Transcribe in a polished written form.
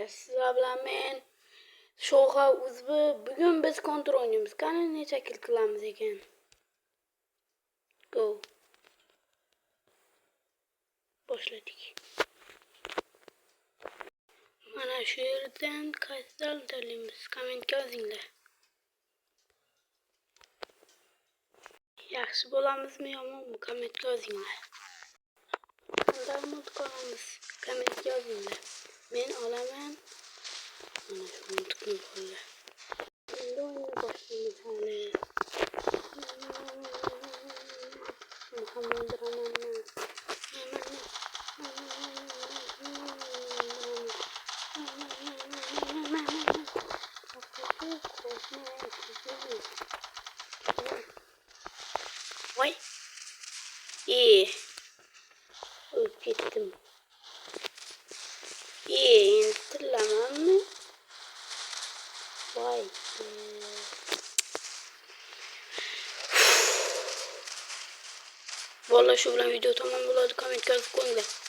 Sizlar bilan men Shoxa Uzbi. Bugun biz kontrol o'ynaymiz. Qani necha kill qilamiz ekan? Go. Boshladik. Mana shu yerdan qaysidan tanlaymiz? Kommentga yozinglar. Yaxshi bo'lamizmi, yomonmi? Kommentga yozinglar. Qanday multiq olamiz? Kommentga yozinglar. Men olaman. Mana shu multiqni qo'llar. Endi o'yinni boshlaymiz hali. Muhammad Ramanni. Vay. Öp gittim. Intilamam mı? Vay. Vallahi şu bilan video tamam bo'ladi. Kommentga yozib qo'yinglar.